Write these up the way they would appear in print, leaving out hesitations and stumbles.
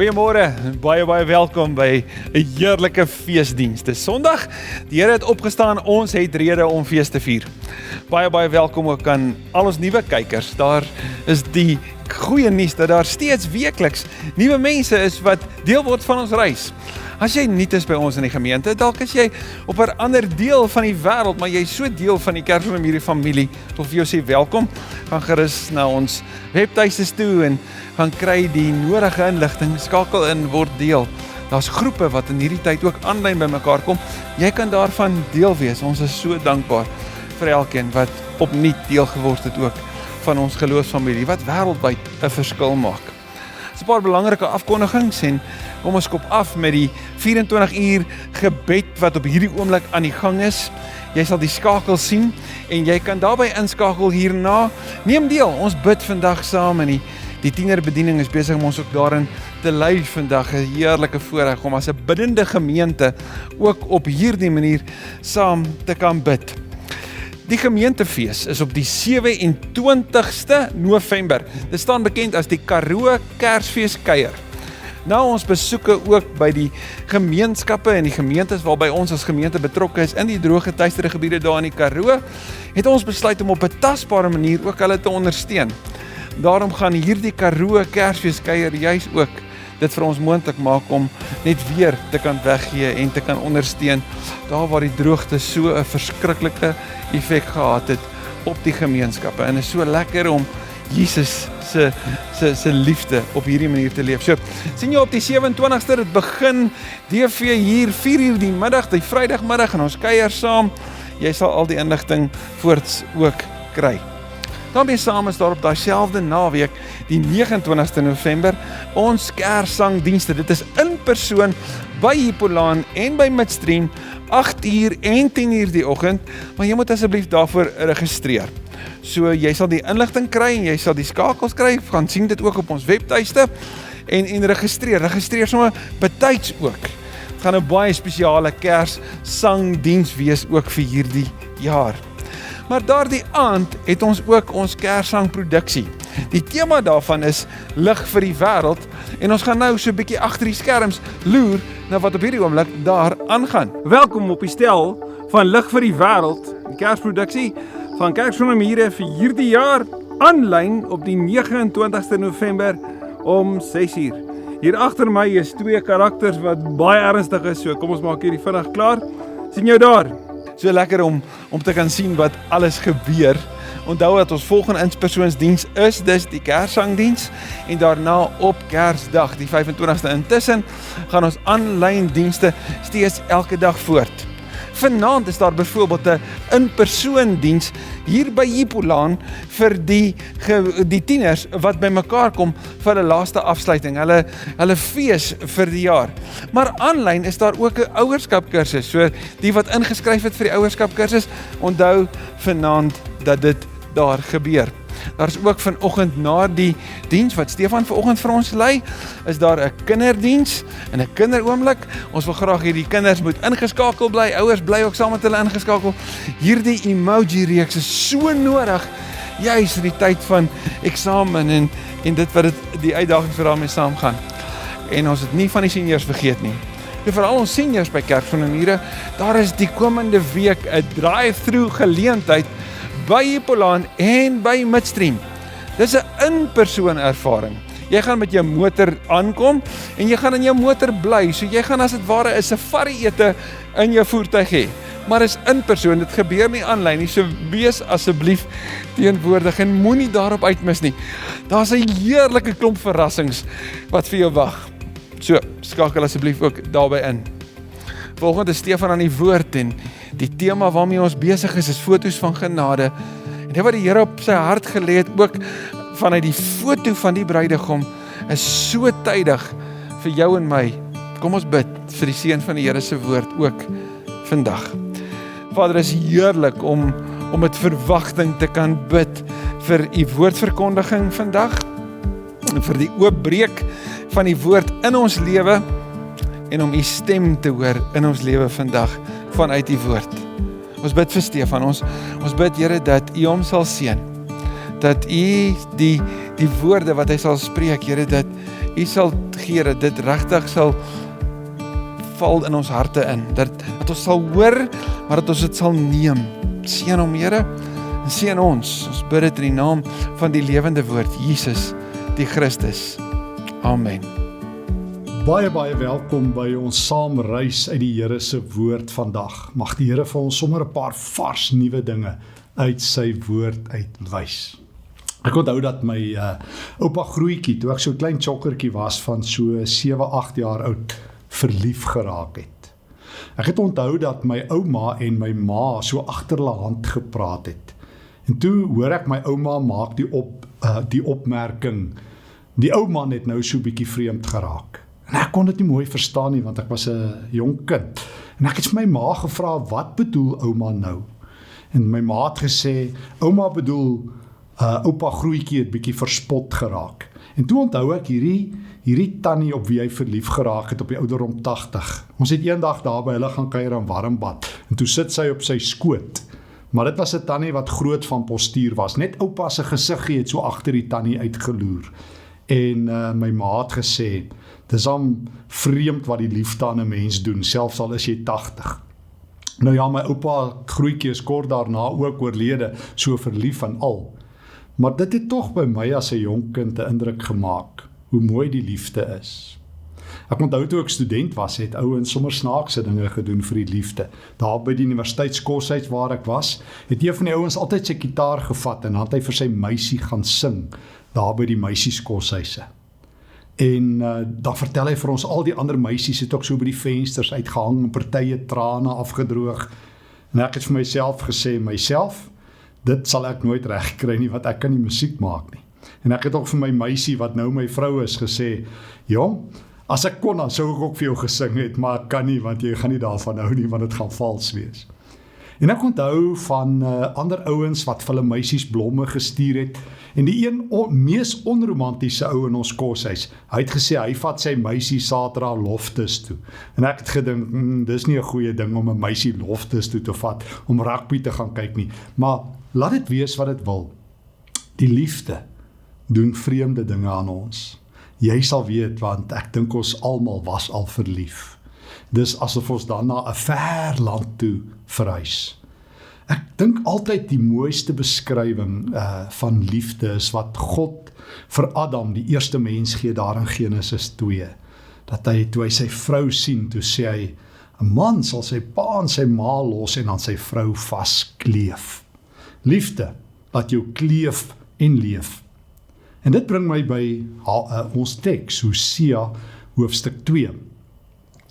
Goeiemôre, baie welkom by 'n heerlike feesdiens. Dis Sondag, die Here het opgestaan, ons het rede om fees te vier. Baie welkom ook aan al ons nuwe kykers. Daar is die goeie nuus dat daar steeds weekliks nuwe mense is wat deel word van ons reis. As jy nuut is by ons in die gemeente, dalk is jy op 'n ander deel van die wêreld, maar jy is so deel van die Kerk van die familie, wil vir jou sê welkom. Gaan gerus na ons webtuistes toe en gaan kry die nodige inligting, skakel in, word deel. Daar's groepe wat in hierdie tyd ook aanlyn bymekaar kom. Jy kan daarvan deel wees. Ons is so dankbaar vir elkeen wat opnuut deel geword het ook van ons geloofsfamilie, wat wêreldwyd 'n verskil maak. Dis 'n paar belangrike afkondigings en kom ons kop af met die 24 uur gebed wat op hierdie oomblik aan die gang is. Jy sal die skakel sien en jy kan daarbey inskakel hierna. Neem deel, ons bid vandag saam en die tienerbediening is besig om ons ook daarin te lei vandag. 'n Heerlike voorreg om as 'n biddende gemeente ook op hierdie manier saam te kan bid. Die gemeentefees is op die 27ste November. Dit staan bekend as die Karoo Kersfeeskuier. Na ons besoeke ook by die gemeenskappe en die gemeentes waarby ons as gemeente betrokke is in die drooggeteisterde gebiede daar in die Karoo, het ons besluit om op 'n tasbare manier ook hulle te ondersteun. Daarom gaan hierdie Karoo Kersfeeskuier juis ook dit vir ons moontlik maak om net weer te kan weggee en te kan ondersteun daar waar die droogte so 'n verskriklike effek gehad het op die gemeenskappe. En is so lekker om Jesus se liefde op hierdie manier te leef. So, sien jy op die 27ste, dit begin DV hier 4:00 die middag, die Vrydagmiddag en ons kuier saam. Jy sal al die inligting voorts ook kry. Daarmee saam is daar op daai naweek, die 29ste November, ons Kerssangdienste. Dit is in persoon by Hippolaan en by Midstream, 8:00 en 10:00 die oggend, maar jy moet asseblief daarvoor registreer. So jy sal die inligting kry en jy sal die skakels kry, gaan sien dit ook op ons webtuiste en registreer sommer betyds ook. Het gaan 'n baie spesiale Kerssangdiens wees ook vir hierdie jaar. Maar daardie aand het ons ook ons Kerssangproduksie. Die tema daarvan is lig vir die wêreld en ons gaan nou so 'n bietjie agter die skerms loer na wat op hierdie oomblik daar aangaan. Welkom op die stel van lig vir die wêreld, die Kersproduksie van Kerk van Amiere vir hierdie jaar aanlyn op die 29ste November om 6:00. Hier agter my is twee karakters wat baie ernstig is, so kom ons maak hierdie vinnig klaar. Sien jou daar. So lekker om te kan sien wat alles gebeur. Onthou dat ons volgende inspersoonsdiens is dis die Kerssangdiens en daarna op Kersdag die 25ste. Intussen gaan ons aanlyn dienste steeds elke dag voort. Vanaand is daar byvoorbeeld 'n in-persoon diens hier by Hippolaan vir die tieners wat bymekaar kom vir hulle laaste afsluiting, hulle fees vir die jaar. Maar aanlyn is daar ook 'n ouerskapkursus. So die wat ingeskryf het vir die ouerskapkursus, onthou vanaand dat dit daar gebeur. Daar is ook vanoggend na die diens wat Stefan vanoggend vir ons lei, is daar 'n kinderdiens en 'n kinderoomblik. Ons wil graag hê die kinders moet ingeskakel bly, ouers bly ook saam met hulle ingeskakel. Hierdie emoji reeks is so nodig, juis in die tyd van eksamen en dit wat die uitdagings vir daarmee saamgaan. En ons het nie van die seniors vergeet nie. En veral ons seniors by Kerk van Amiere, daar is die komende week 'n drive-through geleentheid by Hippolaan en by Midstream. Dis 'n in-persoon ervaring. Jy gaan met jou motor aankom en jy gaan in jou motor bly. So jy gaan as dit ware 'n safari ete in jou voertuig hê. Maar is in persoon, dit gebeur nie aanlyn nie. So wees asseblief teenwoordig en moenie daarop uitmis nie. Daar's 'n heerlike klomp verrassings wat vir jou wag. So, skakel asseblief ook daarbey in. Volgende is Stefan aan die woord en die tema waarmee ons besig is foto's van genade. En dit wat die Here op sy hart gelê het ook vanuit die foto van die bruidegom is so tydig vir jou en my. Kom ons bid vir die seën van die Here se woord ook vandag. Vader, is heerlik om met verwagting te kan bid vir u woordverkondiging vandag en vir die oopbreek van die woord in ons lewe en om u stem te hoor in ons lewe vandag vanuit die woord. Ons bid vir Stefan, ons bid Here dat u hom sal seën, dat u die woorde wat hy sal spreek, Here, dat U sal gee dat dit regtig sal val in ons harte in, dat ons sal hoor, maar dat ons dit sal neem. Seën hom, Here, en seën ons. Ons bid dit in die naam van die lewende woord, Jesus, die Christus. Amen. Baie welkom by ons saamreis uit die Here se woord vandag. Mag die Here vir ons sommer 'n paar vars nuwe dinge uit sy woord uitwys. Ek onthou dat my oupa Grootjie, toe ek so 'n klein chokkertjie was van so 7-8 jaar oud, verlief geraak het. Ek het onthou dat my ouma en my ma so agter hulle hand gepraat het. En toe hoor ek my ouma maak die opmerking, die ou man het nou so 'n bietjie vreemd geraak. En ek kon dit nie mooi verstaan nie, want ek was 'n jong kind. En ek het vir my ma gevra, wat bedoel ouma nou? En my ma het gesê, ouma bedoel, oupa Grootjie het bietjie verspot geraak. En toe onthou ek hierdie tannie op wie hy verlief geraak het op die ouderdom 80. Ons het eendag daar by hulle gaan kuier in Warmbad. En toe sit sy op sy skoot. Maar dit was 'n tannie wat groot van postuur was. Net oupa se gesiggie het so agter die tannie uitgeloer. En my ma het gesê, dis am vreemd wat die liefde aan 'n mens doen, selfs al is jy 80. Nou ja, my oupa Grootjie is kort daarna ook oorlede, so verlief en al. Maar dit het tog by my as 'n jong kind 'n indruk gemaak, hoe mooi die liefde is. Ek onthou toe ek student was, het ouens sommer snaakse dinge gedoen vir die liefde. Daar by die universiteitskoshuis waar ek was, het een van die ouens altyd sy gitaar gevat en dan het hy vir sy meisie gaan sing, daar by die meisieskoshuise. En dan vertel hy vir ons, al die ander meisies het ook so by die vensters uitgehang, partye trane afgedroog. En ek het vir myself gesê, dit sal ek nooit reg kry nie, want ek kan nie musiek maak nie. En ek het ook vir my meisie, wat nou my vrou is, gesê, jong, as ek kon, dan sou ek ook vir jou gesing het, maar ek kan nie, want jy gaan nie daarvan hou nie, want dit gaan vals wees. En ek onthou van ander ouens wat vir hulle meisies blomme gestuur het, en die mees onromantiese ou in ons koshuis, hy het gesê, hy vat sy meisie Saterdag Loftus toe. En ek het gedink, dis nie 'n goeie ding om 'n meisie Loftus toe te vat, om rugby te gaan kyk nie. Maar laat dit wees wat dit wil. Die liefde doen vreemde dinge aan ons. Jy sal weet, want ek dink ons almal was al verlief. Dis asof ons dan na 'n ver land toe verhuis. Ek dink altyd die mooiste beskrywing van liefde is wat God vir Adam, die eerste mens, gee daar in Genesis 2. Dat toe hy sy vrou sien, toe sê hy, 'n man sal sy pa en sy ma los en dan sy vrou vaskleef. Liefde, laat jou kleef en leef. En dit bring my by ons teks, Hosea hoofstuk 2.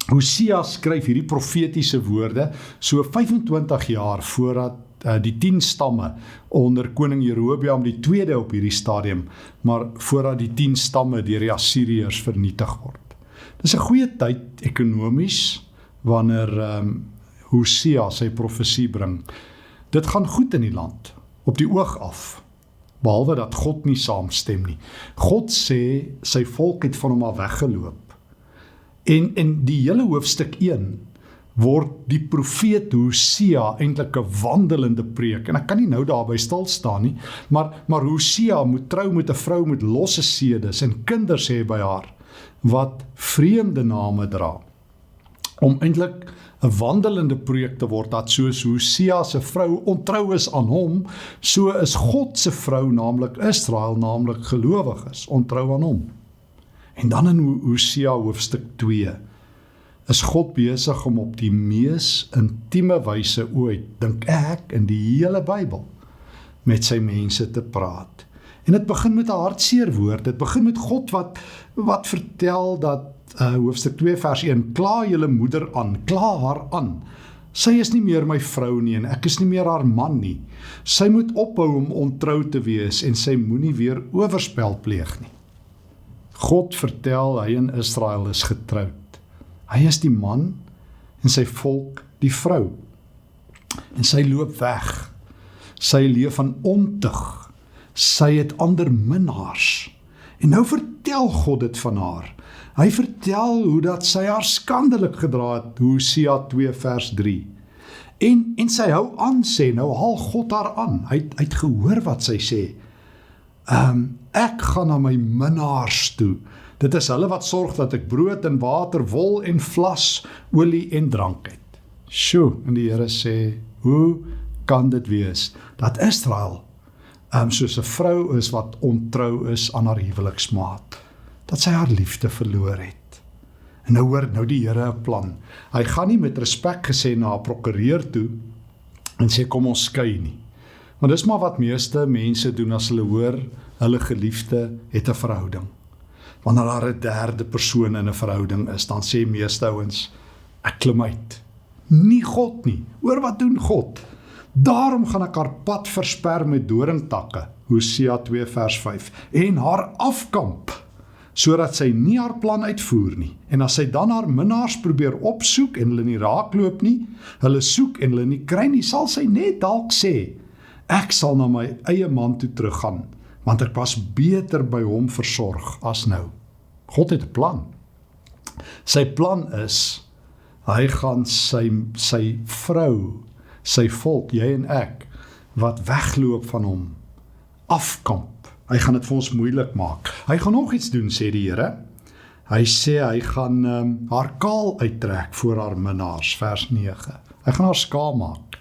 Hosea skryf hierdie profetiese woorde so 25 jaar voordat die 10 stamme onder koning Jerobeam die tweede op hierdie stadium, maar voordat die 10 stamme deur die Assiriërs vernietig word. Dis 'n goeie tyd ekonomies wanneer Hosea sy profesie bring. Dit gaan goed in die land, op die oog af, behalwe dat God nie saamstem nie. God sê sy volk het van hom af weggeloop. En die hele hoofstuk 1 word die profeet Hosea eintlik 'n wandelende preek. En ek kan nie nou daarby stil staan nie, maar Hosea moet trou met 'n vrou met losse sedes en kinders hê by haar, wat vreemde name dra. Om eintlik 'n wandelende preek te word, dat soos Hosea se vrou ontrou is aan hom, so is God se vrou, naamlik Israel, naamlik gelowig is, ontrou aan hom. En dan in Hosea hoofstuk 2 is God besig om op die mees intieme wyse ooit, dink ek, in die hele Bybel, met sy mense te praat. En dit begin met 'n hartseer woord. Dit begin met God wat vertel dat hoofstuk 2 vers 1, kla julle moeder aan, kla haar aan. Sy is nie meer my vrou nie en ek is nie meer haar man nie. Sy moet ophou om ontrou te wees en sy moenie weer oorspel pleeg nie. God vertel hy en Israel is getroud. Hy is die man en sy volk die vrou. En sy loop weg. Sy leef van ontug. Sy het ander minnaars. En nou vertel God dit van haar. Hy vertel hoe dat sy haar skandelik gedra het, Hosea 2 vers 3. En sy hou aan sê, nou haal God haar aan. Hy het gehoor wat sy sê. Ek gaan na my minnaars toe. Dit is hulle wat sorg dat ek brood en water, wol en vlas, olie en drank het. Sjoe, en die Here sê, hoe kan dit wees dat Israel soos 'n vrou is wat ontrou is aan haar huweliksmaat, dat sy haar liefde verloor het. En nou hoor nou die Here 'n plan. Hy gaan nie met respek gesê na 'n prokureur toe en sê kom ons skei nie. Want dis maar wat meeste mense doen as hulle hoor hulle geliefde het 'n verhouding. Wanneer daar 'n derde persoon in 'n verhouding is, dan sê meeste ouens, ek klim uit. Nie God nie. Hoor wat doen God? Daarom gaan ek haar pad versper met doringtakke, Hosea 2 vers 5, en haar afkamp, sodat sy nie haar plan uitvoer nie. En as sy dan haar minnaars probeer opsoek en hulle nie raakloop nie, hulle soek en hulle nie kry nie, sal sy net dalk sê, ek sal na my eie man toe teruggaan, want ek was beter by hom versorg as nou. God het 'n plan. Sy plan is, hy gaan sy vrou, sy volk, jy en ek, wat wegloop van hom, afkamp. Hy gaan dit vir ons moeilik maak. Hy gaan nog iets doen, sê die Here. Hy sê hy gaan haar kaal uittrek voor haar minnaars, vers 9. Hy gaan haar skaam maak.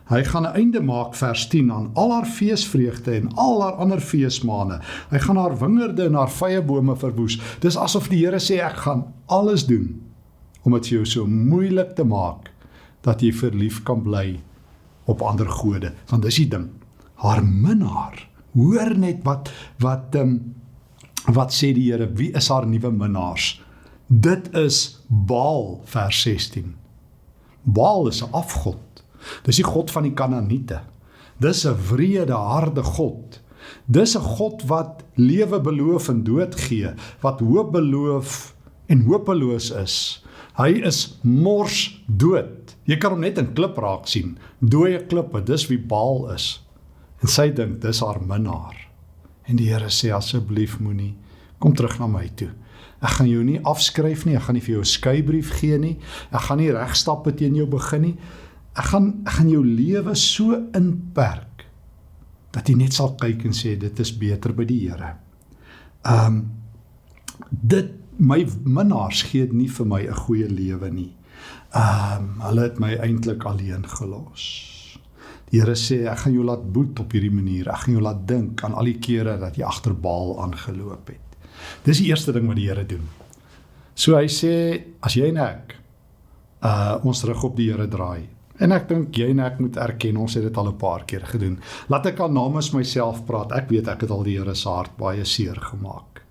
Hy gaan 'n einde maak, vers 10, aan al haar feesvreugde en al haar ander feesmaande. Hy gaan haar wingerde en haar vyebome verwoes. Dis asof die Here sê, ek gaan alles doen om dit vir jou so moeilik te maak dat jy verlief kan bly op ander gode. Want dis die ding, haar minnaar, hoor net wat sê die Here, wie is haar nuwe minnaars? Dit is Baal, vers 16. Baal is 'n afgod. Dis die god van die Kanaaniete. Dis 'n wrede, harde god. Dis 'n god wat lewe beloof en dood gee, wat hoop beloof en hopeloos is. Hy is mors dood. Jy kan hom net in klip raak sien. Dooie klippe, dis wie Baal is. En sy dink, dis haar minnaar. En die Here sê, asseblief moenie, kom terug na my toe. Ek gaan jou nie afskryf nie, ek gaan nie vir jou 'n skeybrief gee nie, ek gaan nie regstappe teen jou begin nie. Ek gaan jou lewe so inperk, dat jy net sal kyk en sê, dit is beter by die Here. My minnaars gee nie vir my 'n goeie lewe nie. Hulle het my eintlik alleen gelos. Die Here sê, ek gaan jou laat boet op hierdie manier, ek gaan jou laat dink aan al die kere dat jy agter Baal aangeloop het. Dis die eerste ding wat die Here doen. So hy sê, as jy en ek ons rug op die Here draai, en ek dink jy en ek moet erken, ons het dit al 'n paar keer gedoen. Laat ek al namens myself praat, ek weet ek het al die Here se hart baie seer gemaak.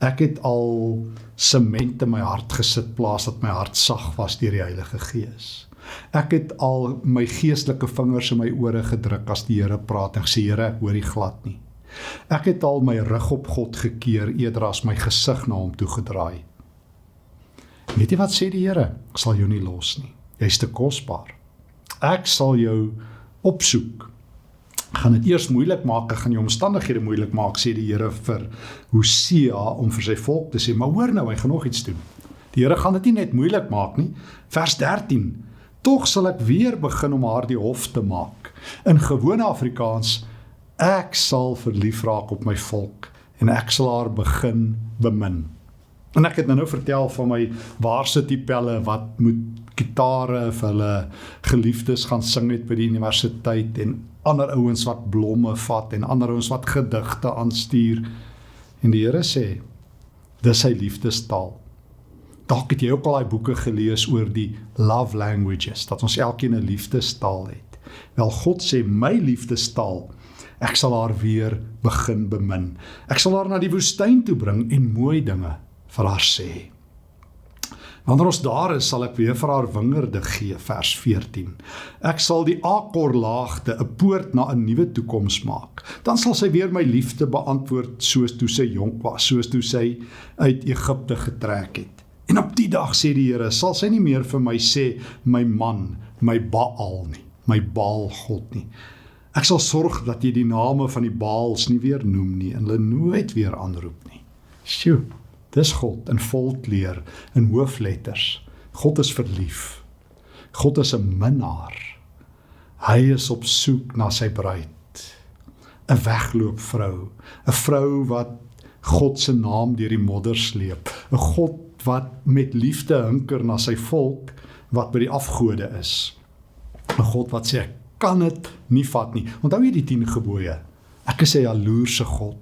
Ek het al sement in my hart gesit, plaas dat my hart sag was deur die Heilige Gees. Ek het al my geestelike vingers in my ore gedruk as die Here praat en gesê, Here, ek hoor nie glad nie. Ek het al my rug op God gekeer, eerder as my gesig na hom toe gedraai. Weet jy wat sê die Here? Ek sal jou nie los nie. Jy is te kosbaar. Ek sal jou opsoek. Ek gaan dit eers moeilik maak, ek gaan jou omstandighede moeilik maak, sê die Here vir Hosea, om vir sy volk te sê, maar hoor nou, hy gaan nog iets doen. Die Here gaan dit nie net moeilik maak nie. Vers 13, tog sal ek weer begin om haar die hof te maak. In gewone Afrikaans, ek sal verlief raak op my volk, en ek sal haar begin bemin. En ek het nou vertel van my waarsitipelle wat moet gitare vir hulle geliefdes gaan sing het by die universiteit, en ander ouens wat blomme vat, en ander ouens wat gedigte aanstuur. En die Here sê, dis sy liefdestaal. Dalk het jy ook al daai boeke gelees oor die love languages, dat ons elkeen 'n liefdestaal het. Wel, God sê, my liefdestaal, ek sal haar weer begin bemin. Ek sal haar na die woestyn toe bring en mooi dinge vir haar sê. Wanneer ons daar is, sal ek weer vir haar wingerde gee, vers 14. Ek sal die Akorlaagte 'n poort na 'n nuwe toekoms maak. Dan sal sy weer my liefde beantwoord, soos toe sy jonk was, soos toe sy uit Egipte getrek het. En op die dag, sê die Here, sal sy nie meer vir my sê, my man, my Baal nie, my Baal God nie. Ek sal sorg dat jy die name van die Baals nie weer noem nie, en hulle nooit weer aanroep nie. Sjoe. Dis God in volkleur, in hoofletters. God is verlief. God is 'n minnaar. Hy is op soek na sy bruid. 'n wegloopvrou, 'n vrou wat God se naam deur die modder sleep, 'n God wat met liefde hinker na sy volk wat by die afgode is, 'n God wat sê, ek kan dit nie vat nie. Onthou jy die 10 gebooie? Ek is 'n jaloerse God.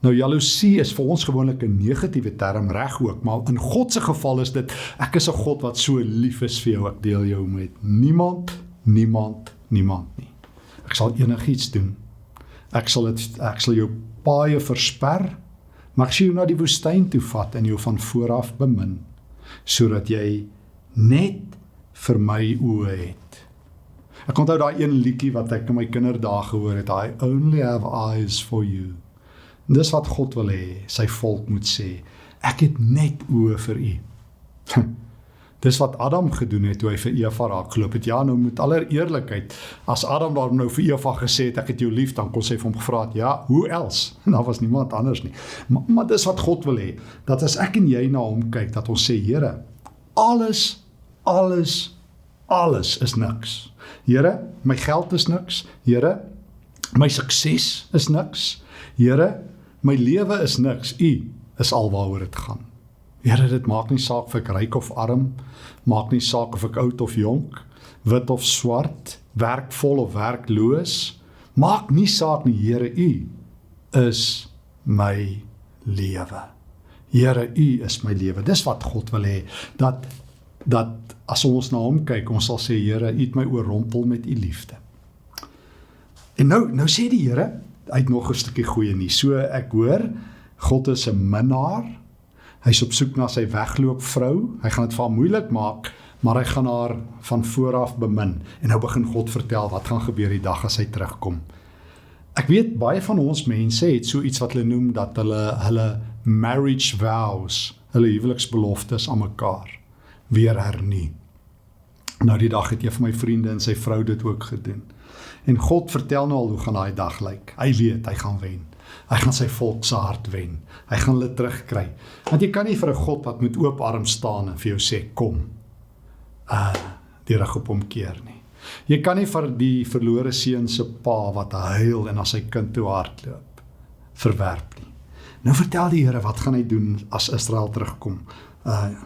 Nou jaloesie is vir ons gewoonlik 'n negatiewe term, reg ook, maar in God se geval is dit, ek is 'n God wat so lief is vir jou, ek deel jou met niemand nie. Ek sal enigiets doen. Ek sal jou paaie versper, maar ek sal jou na die woestyn toe vat en jou van vooraf bemin, sodat jy net vir my oë het. Ek onthou daai een liedjie wat ek in my kinderdae gehoor het, I only have eyes for you. En dis wat God wil hê, sy volk moet sê, ek het net oë vir u. Dis wat Adam gedoen het toe hy vir Eva raak geloop het. Ja, nou met aller eerlikheid, as Adam daarom nou vir Eva gesê het, ek het jou lief, dan kon sy vir hom gevra het, ja, hoe else? Daar was niemand anders nie. Maar dis wat God wil hê, dat as ek en jy na hom kyk, dat ons sê, Here, alles is niks. Here, my geld is niks. Here, my sukses is niks. Here, my lewe is niks. U is alwaaroor dit gaan. Here, dit maak nie saak of ek ryk of arm, maak nie saak of ek oud of jonk, wit of swart, werkvol of werkloos, maak nie saak nie, Here, u is my lewe. Here, u is my lewe. Dis wat God wil hê, dat as ons na hom kyk, ons sal sê, Here, u het my oorrompel met u liefde. En nou sê die Here, hy het nog 'n stukkie goeie nuus. So ek hoor, God is 'n minnaar, hy is op soek na sy wegloopvrou, hy gaan dit vir haar moeilik maak, maar hy gaan haar van vooraf bemin. En nou begin God vertel wat gaan gebeur die dag as hy terugkom. Ek weet, baie van ons mense het so iets wat hulle noem, dat hulle marriage vows, hulle huweliksbeloftes aan mekaar weer hernie. Nou die dag het een van my vriende en sy vrou dit ook gedoen. En God vertel nou al hoe gaan daai dag lyk. Hy weet, hy gaan wen. Hy gaan sy volk se hart wen. Hy gaan hulle terugkry. Want jy kan nie vir 'n God wat met oop arm staan en vir jou sê, kom, die rug op hom keer nie. Jy kan nie vir die verlore seun se pa wat huil en na sy kind toe hardloop, verwerp nie. Nou vertel die Here, wat gaan hy doen as Israel terugkom?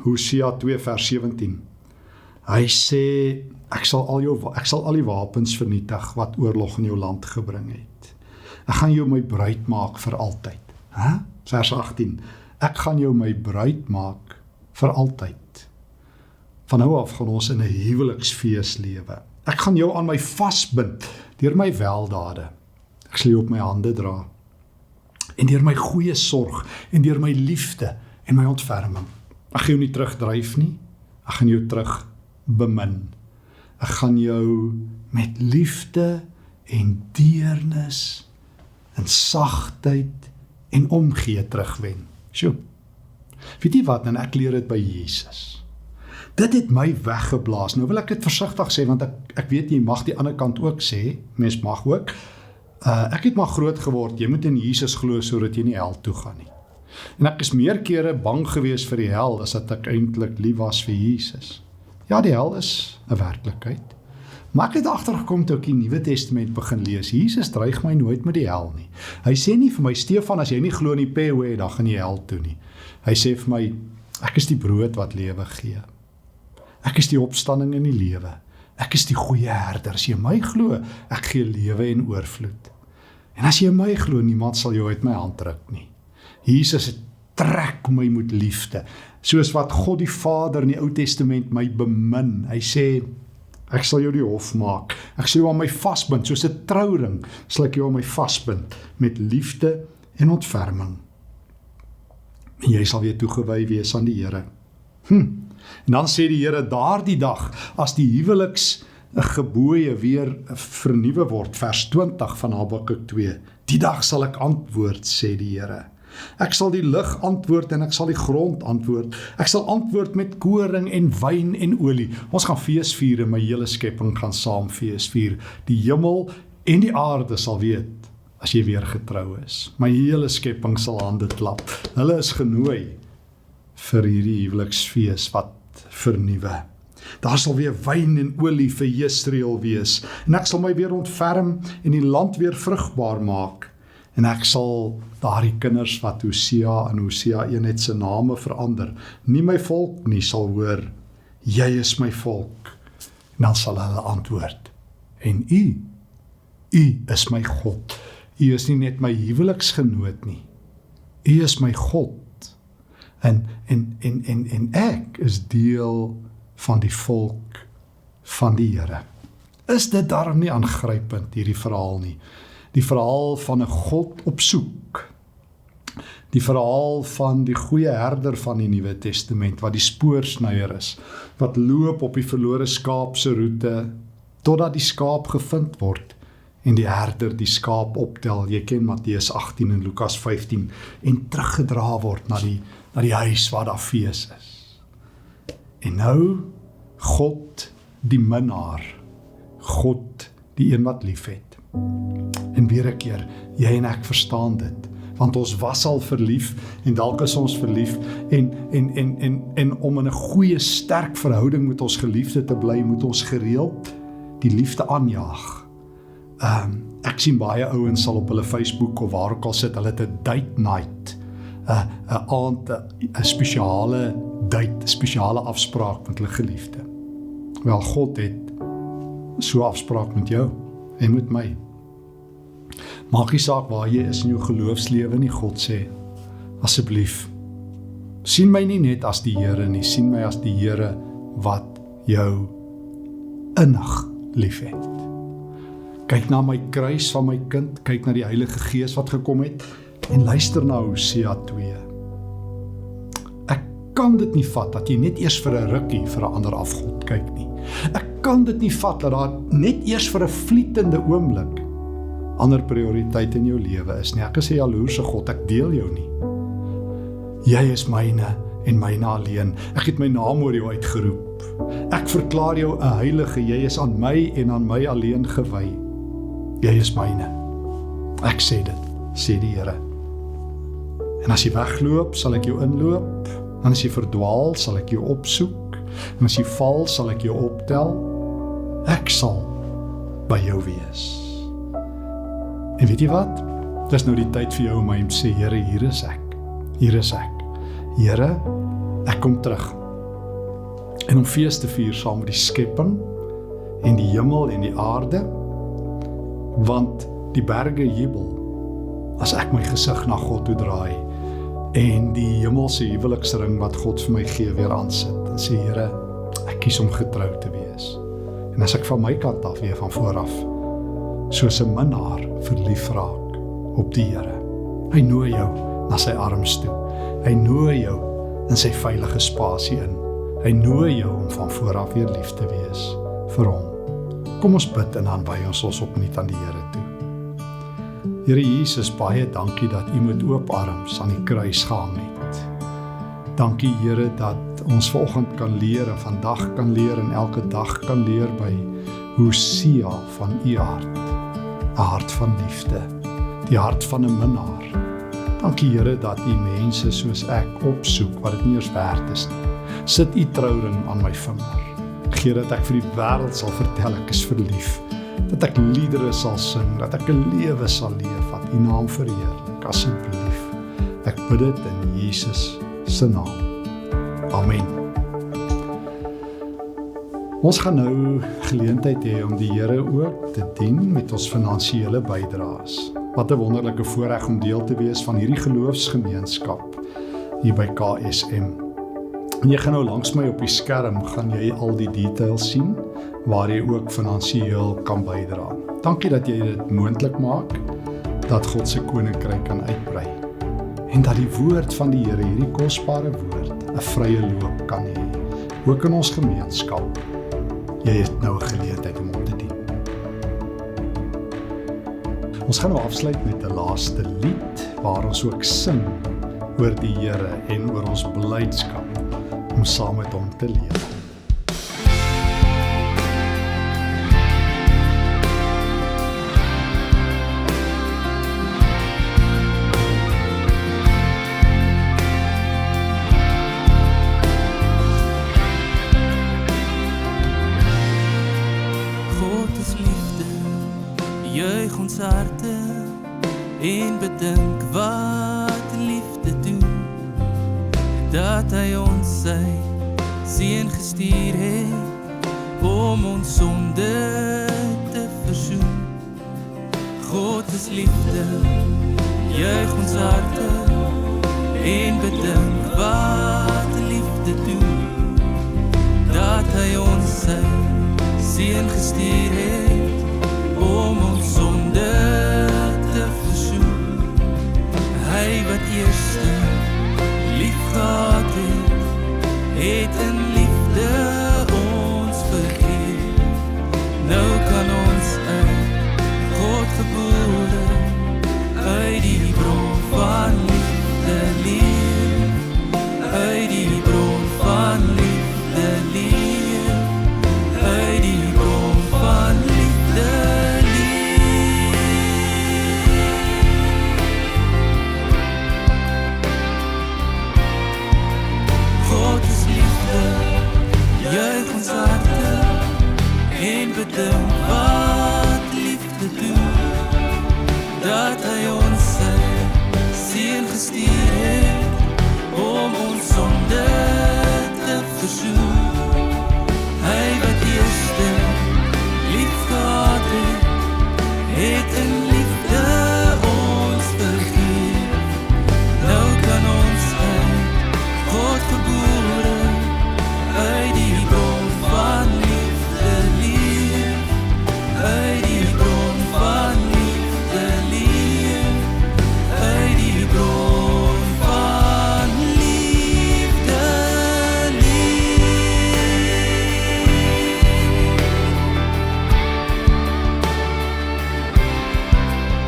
Hosea 2 vers 17. Hy sê, ek sal al die wapens vernietig wat oorlog in jou land gebring het. Ek gaan jou my bruid maak vir altyd. Vers 18. Ek gaan jou my bruid maak vir altyd. Van nou af gaan ons in 'n huweliksfees lewe. Ek gaan jou aan my vasbind deur my weldade. Ek sal jou op my hande dra. En deur my goeie sorg en deur my liefde en my ontferming. Ek gaan jou nie terugdryf nie. Ek gaan jou terug bemin. Ek gaan jou met liefde en deernis en sagtheid en omgee terugwen. Sjoe. Weet jy wat, en ek leer dit by Jesus. Dit het my weggeblaas. Nou wil ek dit versigtig sê, want ek weet jy mag die ander kant ook sê, mens mag ook. Ek het maar groot geword, jy moet in Jesus glo sodat jy nie hel toe gaan nie. En ek is meer kere bang gewees vir die hel, as dat ek eintlik lief was vir Jesus. Ja, die hel is 'n werklikheid. Maar ek het agtergekom toe ek die Nuwe Testament begin lees, Jesus dreig my nooit met die hel nie. Hy sê nie vir my, Stefan, as jy nie glo in die POE, dan gaan jy hel toe nie. Hy sê vir my, ek is die brood wat lewe gee. Ek is die opstanding in die lewe. Ek is die goeie herder. As jy my glo, ek gee lewe en oorvloed. En as jy my glo, niemand sal jou uit my hand ruk nie. Jesus trek my met liefde, soos wat God die Vader in die Ou Testament my bemin. Hy sê, ek sal jou die hof maak, ek sal jou aan my vasbind, soos 'n trouring, sal ek jou aan my vasbind, met liefde en ontferming. En jy sal weer toegewy wees aan die Here. En dan sê die Here, daardie dag, as die huweliksgebooie weer vernuwe word, vers 20 van Habakuk 2, die dag sal ek antwoord, sê die Here. Ek sal die lug antwoord en ek sal die grond antwoord. Ek sal antwoord met koring en wyn en olie. Ons gaan fees vier en my hele skepping gaan saam fees vier. Die hemel en die aarde sal weet, as jy weer getrou is. My hele skepping sal hande klap. Hulle is genooi vir hierdie huweliksfees wat vernuwe. Daar sal weer wyn en olie vir Jesreel wees, en ek sal my weer ontferm en die land weer vrugbaar maak, en ek sal daardie kinders wat Hosea en Hosea 1 het se name verander, nie my volk nie sal hoor, jy is my volk, en dan sal hulle antwoord, en u is my God, u is nie net my huweliksgenoot nie, u is my God, en ek is deel van die volk van die Here. Is dit daarom nie aangrypend, hierdie verhaal nie? Die verhaal van 'n God op soek. Die verhaal van die goeie herder van die Nuwe Testament, wat die spoorsnyer is, wat loop op die verlore skaap se roete, totdat die skaap gevind word, en die herder die skaap optel, jy ken Matteus 18 en Lukas 15, en teruggedra word na die huis waar daar fees is. En nou, God die minnaar, God die een wat lief het. En weer 'n keer, jy en ek verstaan dit, want ons was al verlief, en dalk is ons verlief, en om in 'n goeie, sterk verhouding met ons geliefde te bly, moet ons gereeld die liefde aanjaag. Ek sien baie ouens sal op hulle Facebook of waar ook al sit, hulle het 'n date night, 'n aand, 'n spesiale date, 'n spesiale afspraak met hulle geliefde. Wel, God het so 'n afspraak met jou en met my. Maak nie saak waar jy is in jou geloofslewe nie, God sê, asseblief, sien my nie net as die Here nie, sien my as die Here wat jou innig lief het. Kyk na my kruis van my kind, kyk na die Heilige Gees wat gekom het, en luister na Hosea 2. Ek kan dit nie vat, dat jy net eers vir 'n rukkie vir 'n ander afgod kyk nie. Ek kan dit nie vat, dat daar net eers vir 'n vlietende oomblik ander prioriteit in jou lewe is nie. Ek is 'n jaloerse God, ek deel jou nie. Jy is myne en myne alleen. Ek het my naam oor jou uitgeroep. Ek verklaar jou 'n heilige, jy is aan my en aan my alleen gewy. Jy is myne. Ek sê dit, sê die Here. En as jy wegloop, sal ek jou inloop. En as jy verdwaal, sal ek jou opsoek. En as jy val, sal ek jou optel. Ek sal by jou wees. En weet jy wat? Dit is nou die tyd vir jou om my te sê, Here, hier is ek. Hier is ek. Here, ek kom terug. En om fees te vier saam met die skepping en die hemel en die aarde, want die berge jubel as ek my gesig na God toe draai en die hemelse huweliksring wat God vir my gee weer aansit en sê, Here, ek kies om getrou te wees. En as ek van my kant af weer van vooraf soos 'n minnaar verlief raak op die Here. Hy nooi jou na sy arms toe. Hy nooi jou in sy veilige spasie in. Hy nooi jou om van vooraf weer lief te wees vir hom. Kom ons bid en dan wy ons opnuut aan die Here toe. Here Jesus, baie dankie dat U met oop arms aan die kruis gehang het. Dankie Here dat ons vanoggend kan leer en vandag kan leer en elke dag kan leer by Hosea van U hart. 'n hart van liefde, die hart van 'n minnaar. Dankie Here dat U mense soos ek opsoek wat dit nie eers werd is nie. Sit U trouring aan my vinger. Gee dat ek vir die wêreld sal vertel ek is verlief, dat ek liedere sal sing, dat ek 'n lewe sal leef wat U naam verheerlik, asseblief. Ek bid dit in Jesus se naam. Amen. Ons gaan nou geleentheid hê om die Here ook te dien met ons finansiële bydraes. Wat 'n wonderlike voorreg om deel te wees van hierdie geloofsgemeenskap hier by KSM. En jy gaan nou langs my op die skerm, gaan jy al die details sien, waar jy ook finansiëel kan bydra. Dankie dat jy dit moontlik maak, dat God se koninkryk kan uitbrei. En dat die woord van die Here, hierdie kosbare woord, 'n vrye loop kan hê, ook in ons gemeenskap. Jy het nou 'n geleentheid om te dien. Ons gaan nou afsluit met 'n laaste lied, waar ons ook sing oor die Here en oor ons blydskap om saam met hom te leef. en bedink wat liefde doen, dat hy ons sy seun gestuur het, om ons sonde te versoen. God is liefde, juig ons harte, en bedink wat liefde doen, dat hy ons sy seun gestuur het, om ons sonde te versoen. Hy wat eerste lief gehad het in liefde ons vergeet. Nou kan ons uit God gebore, uit die bron van liefde leef, uit die bron van liefde leef, uit die bron van liefde leef. God is liefde, juig ons harte, en bedink wat liefde doen, dat hy ons sy seun gestuur het, om ons sonde te versoen. Hy wat eerste lief gehad het in liefde ons vergeef. Nou kan ons uit God gebore, uit die bron van liefde leef, uit die bron van liefde leef, uit die bron van liefde leef.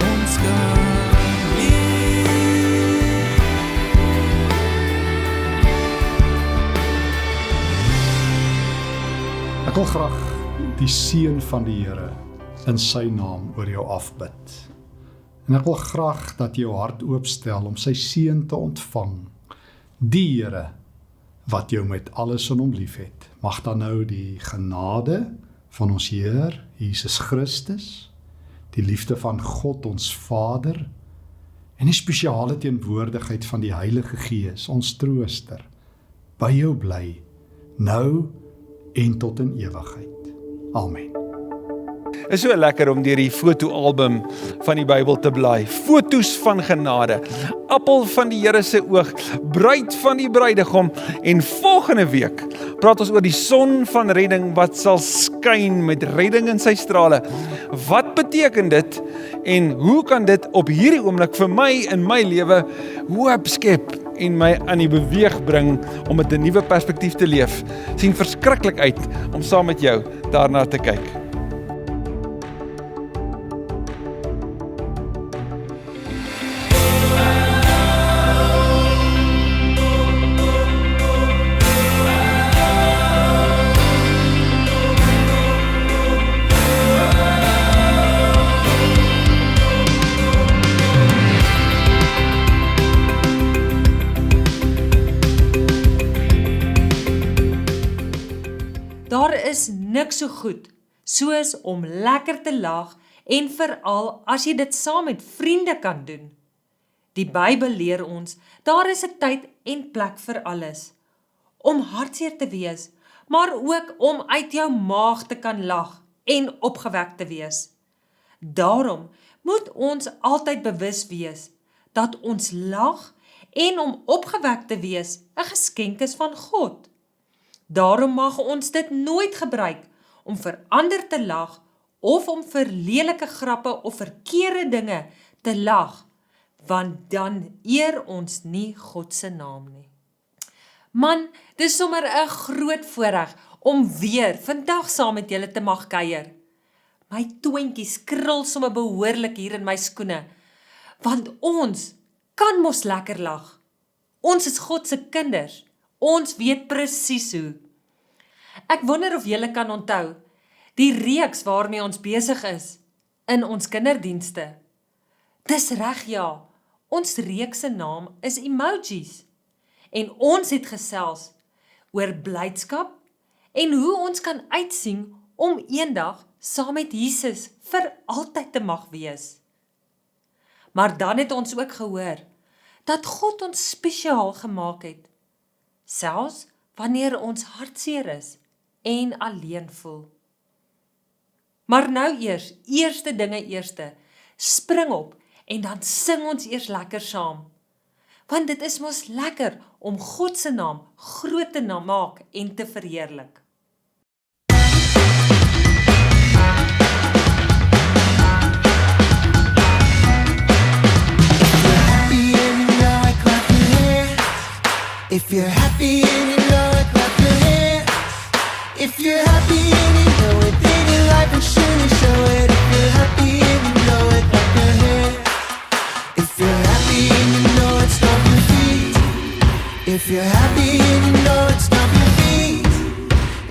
Ons kan leef. Ek wil graag die seën van die Here in sy naam oor jou afbid. En ek wil graag dat jy jou hart oopstel om sy seën te ontvang. Die Here wat jou met alles in hom liefhet. Mag dan nou die genade van ons Heer Jesus Christus, die liefde van God ons Vader en die spesiale teenwoordigheid van die Heilige Gees, ons trooster, by jou bly, nou en tot in ewigheid. Amen. Is so lekker om deur die fotoalbum van die Bybel te blaai. Fotos van genade, appel van die Here se oog, bruid van die bruidegom, en volgende week praat ons oor die son van redding wat sal skyn met redding in sy strale. Wat beteken dit en hoe kan dit op hierdie oomblik vir my in my lewe hoop skep en my aan die beweeg bring om met 'n nuwe perspektief te leef? Sien verskriklik uit om saam met jou daarna te kyk. Daar is niks so goed soos om lekker te lag en veral as jy dit saam met vriende kan doen. Die Bybel leer ons, daar is 'n tyd en plek vir alles. Om hartseer te wees, maar ook om uit jou maag te kan lag en opgewek te wees. Daarom moet ons altyd bewus wees dat ons lag en om opgewek te wees 'n geskenk is van God. Daarom mag ons dit nooit gebruik om vir ander te lag of om vir lelike grappe of verkeerde dinge te lag, want dan eer ons nie God se naam nie. Man, dis sommer 'n groot voorreg om weer vandag saam met julle te mag kuier. My toontjies krul sommer behoorlik hier in my skoene, want ons kan mos lekker lag. Ons is God se kinders. Ons weet presies hoe. Ek wonder of julle kan onthou, die reeks waarmee ons besig is, in ons kinderdienste. Dis reg ja, ons reeks se naam is emojis. En ons het gesels oor blydskap en hoe ons kan uitsien om eendag saam met Jesus vir altyd te mag wees. Maar dan het ons ook gehoor dat God ons spesiaal gemaak het, selfs wanneer ons hartseer is en alleen voel. Maar nou eerste dinge eerste, spring op en dan sing ons eers lekker saam. Want dit is mos lekker om God se naam groot te maak en te verheerlik. If you're happy and you know it, clap your hands. If you're happy and you know it, then your life will surely show it. If you're happy and you know it, clap your hands. If you're happy and you know it, stomp your feet. If you're happy and you know it, stomp your feet.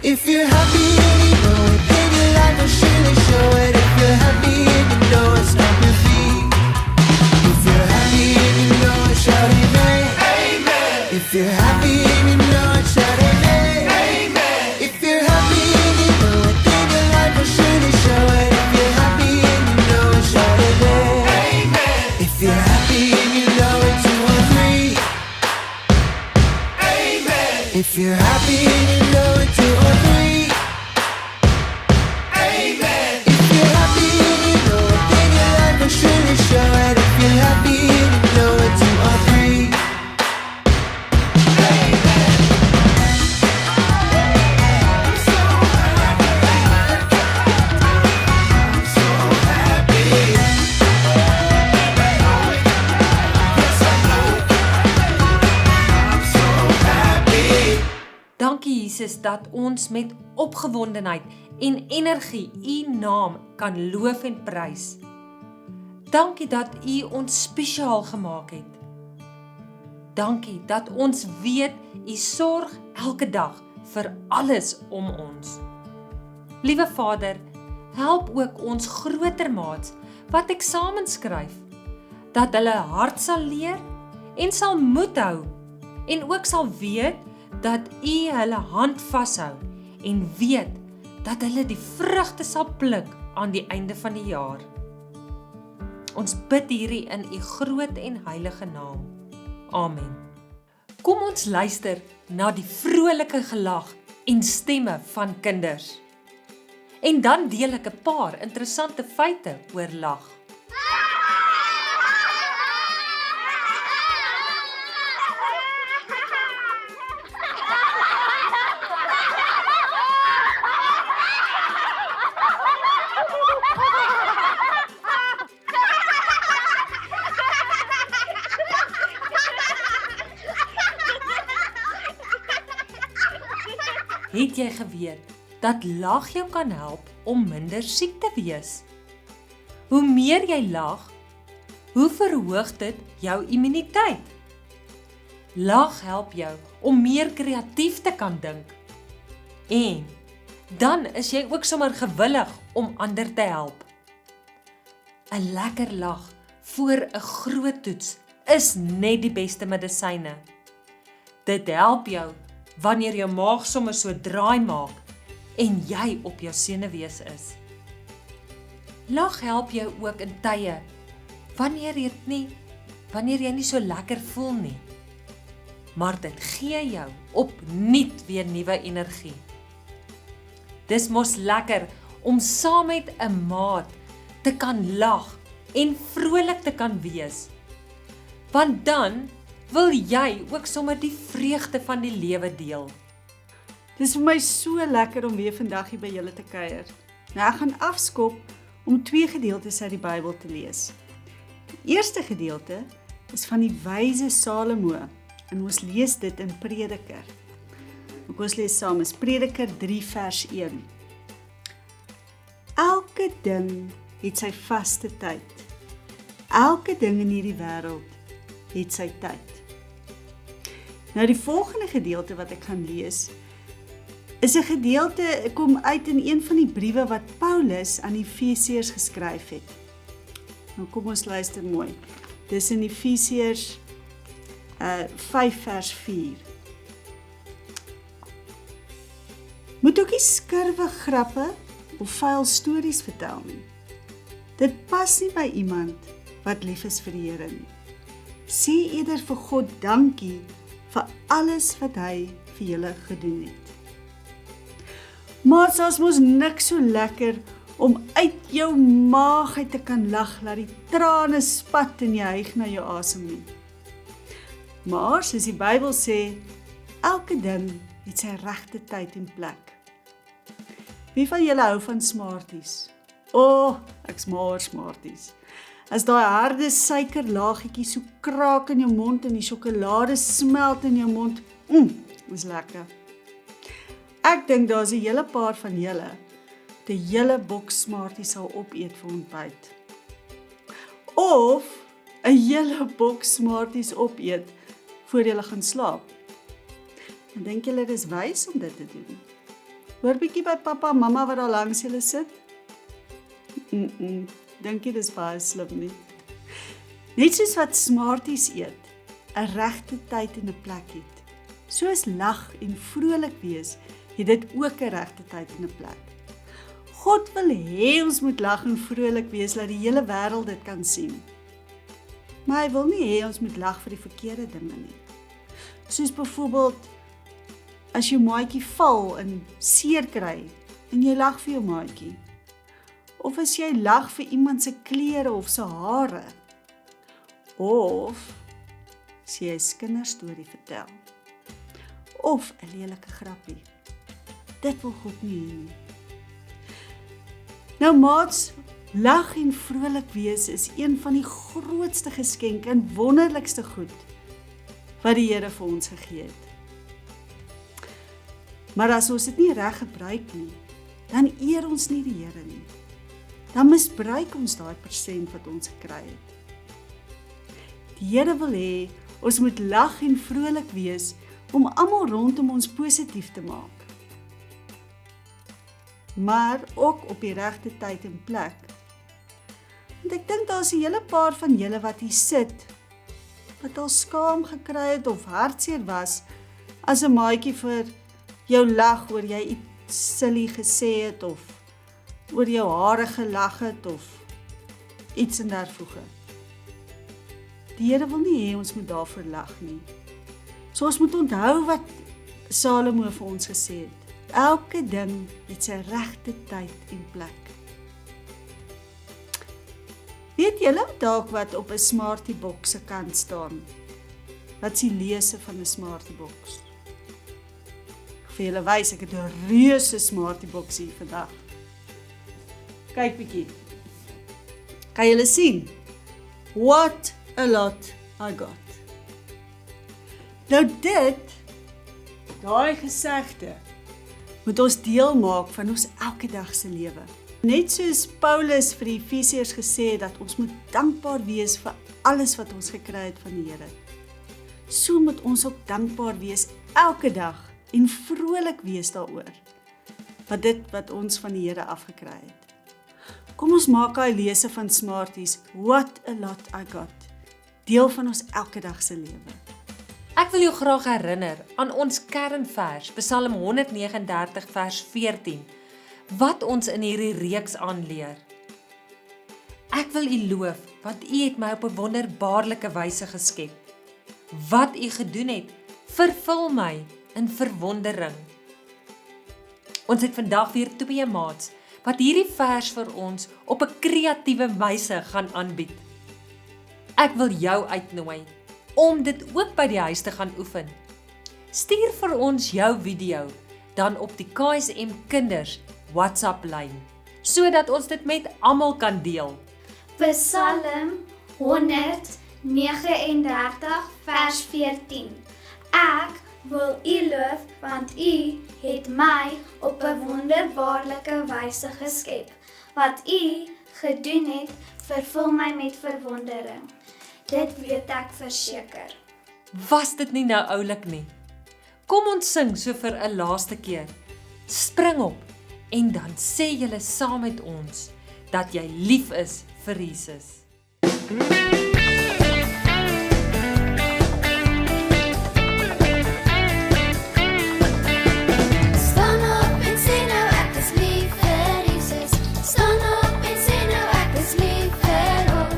If you're happy and you know it, then your life will surely show it. If you're happy and you know it, stomp your feet. If you're happy and you know it, shout amen. If you're happy and you know it, shout amen. Amen. If you're happy and you know it, then your life will surely show it. If you're happy and you know it, shout amen. Amen. If you're happy and you know it, 2 or 3. Amen. If you're happy and you know it, 2 or 3. Amen. If you're happy and you know it, then your life will surely show it. If you're happy and you know it, 2 or 3. Dankie Jesus dat ons met opgewondenheid en energie U naam kan loof en prys. Dankie dat U ons spesiaal gemaak het. Dankie dat ons weet U sorg elke dag vir alles om ons. Liewe Vader, help ook ons groter maats wat eksamen skryf, dat hulle hart sal leer en sal moed hou en ook sal weet dat U hulle hand vashou en weet dat hulle die vrugte sal pluk aan die einde van die jaar. Ons bid hierdie in U groot en heilige naam. Amen. Kom ons luister na die vrolike gelag en stemme van kinders. En dan deel ek 'n paar interessante feite oor lag. Het jy geweet dat lag jou kan help om minder siek te wees? Hoe meer jy lag, hoe verhoog dit jou immuniteit? Lag help jou om meer kreatief te kan dink. En dan is jy ook sommer gewillig om ander te help. 'n Lekker lag voor 'n groot toets is net die beste medisyne. Dit help jou wanneer jou maag sommer so draai maak en jy op jou senuwees is. Lag help jou ook in tye wanneer jy nie so lekker voel nie. Maar dit gee jou opnuut weer nuwe energie. Dis mos lekker om saam met 'n maat te kan lag en vrolik te kan wees. Want dan wil jy ook sommer die vreugde van die lewe deel. Dis vir my so lekker om weer vandag hier by julle te kuier. Nou ek gaan afskop om 2 gedeeltes uit die Bybel te lees. Die eerste gedeelte is van die wyse Salomo en ons lees dit in Prediker. Ons lees saam is Prediker 3 vers 1. Elke ding het sy vaste tyd. Elke ding in hierdie wêreld het sy tyd. Nou die volgende gedeelte wat ek gaan lees, is 'n gedeelte, kom uit in een van die briewe wat Paulus aan die Efesiërs geskryf het. Nou kom ons luister mooi. Dis in Efesiërs 5 vers 4. Moet ook nie skurwe grappe of vuil stories vertel nie. Dit pas nie by iemand wat lief is vir die Here nie. Sê eerder vir God dankie vir alles wat hy vir julle gedoen het. Maar soos mos niks so lekker om uit jou maag uit te kan lag, laat die trane spat en jy hyg na jou asem nie. Maar soos die Bybel sê, elke ding het sy regte tyd en plek. Wie van julle hou van Smarties? Ek's maar Smarties. As daai harde suikerlaagietjie so kraak in jou mond en die sjokolade smelt in jou mond, is lekker. Ek dink daar's 'n hele paar van julle wat 'n hele boks Smarties sal opeet vir ontbyt. Of 'n hele boks Smarties opeet voor julle gaan slaap. En dink julle dis wys om dit te doen? Hoor bietjie by pappa en mamma wat daar langs julle sit. Dink jy dis baie slim nie? Net soos wat Smarties eet, 'n regte tyd en 'n plek het. Soos lag en vrolik wees, het dit ook 'n regte tyd en 'n plek. God wil hê ons moet lag en vrolik wees, laat die hele wêreld dit kan sien. Maar hy wil nie hê ons moet lag vir die verkeerde dinge nie. Soos byvoorbeeld, as jou maatjie val en seer kry, en jy lag vir jou maatjie. Of as jy lag vir iemand se klere of sy hare. Of as jy 'n kinderstorie vertel. Of 'n lelike grappie. Dit wil God nie hê nie. Nou maats, lag en vrolik wees is een van die grootste geskenke en wonderlikste goed wat die Here vir ons gegee het. Maar as ons dit nie reg gebruik nie, dan eer ons nie die Here nie. Dan misbruik ons daai persent wat ons gekry het. Die Here wil hê ons moet lag en vrolik wees om almal rondom ons positief te maak. Maar ook op die regte tyd en plek. Want ek dink daar's 'n hele paar van julle wat hier sit, wat al skaam gekry het of hartseer was, as 'n maatjie vir jou lag oor jy iets silly gesê het, of oor jou hare gelag het, of iets in daarvoege. Die Here wil nie hê ons moet daarvoor lag nie. So ons moet onthou wat Salomo vir ons gesê het. Elke ding het sy regte tyd en plek. Weet julle dalk wat op 'n Smartie boks se kant staan? Wat is die lese van 'n Smartie boks? Vir julle wys, ek het 'n reuse Smartie boks hier vandag. Kyk bietjie. Kan julle sien? What a lot I got. Nou daai gesegde, moet ons deel maak van ons elke dag se lewe. Net soos Paulus vir die Efesiërs gesê het dat ons moet dankbaar wees vir alles wat ons gekry het van die Here. So moet ons ook dankbaar wees elke dag en vrolik wees daaroor wat ons van die Here afgekry het. Kom ons maak daai lese van Smarties, what a lot I got, deel van ons elke dag se lewe. Ek wil jou graag herinner aan ons kernvers, Psalm 139 vers 14, wat ons in hierdie reeks aanleer. Ek wil U loof, want U het my op 'n wonderbaarlike wyse geskep. Wat U gedoen het, vervul my in verwondering. Ons het vandag weer 2 maats, wat hierdie vers vir ons op 'n kreatiewe wyse gaan aanbied. Ek wil jou uitnooi om dit ook by die huis te gaan oefen. Stuur vir ons jou video dan op die KSM Kinders WhatsApp lyn, sodat ons dit met almal kan deel. Psalm 139 vers 14. Ek wil U loof, want U het my op 'n wonderbaarlike wyse geskep. Wat U gedoen het, vervul my met verwondering. Dit weet ek verseker. Was dit nie nou oulik nie? Kom ons sing so vir 'n laaste keer. Spring op en dan sê julle saam met ons dat jy lief is vir Jesus. Staan op en sê nou ek is lief vir hom.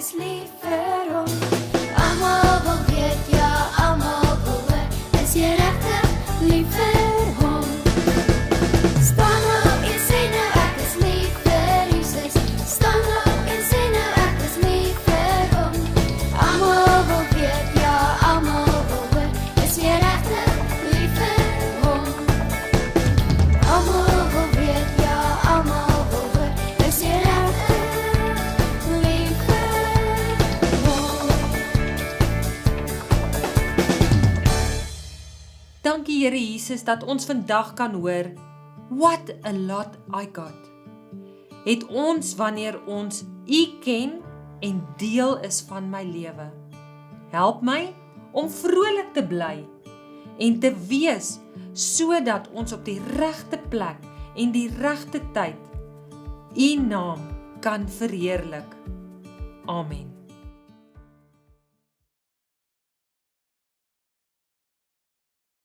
is lief vir hom. Almal wil weet, ja, almal wil hoor, is jy regtig lief vir hom? Staan op en sê nou ek is lief vir Jesus. Staan op en sê nou ek is lief vir hom. Almal wil weet, ja, almal wil hoor, is jy regtig lief vir hom? Almal wil weet, ja, almal wil hoor, is jy regtig lief vir hom? Dankie Here Jesus dat ons vandag kan hoor, what a lot I got. Het ons wanneer ons U ken en deel is van my lewe. Help my om vrolik te bly en te wees sodat ons op die regte plek en die regte tyd U naam kan verheerlik. Amen.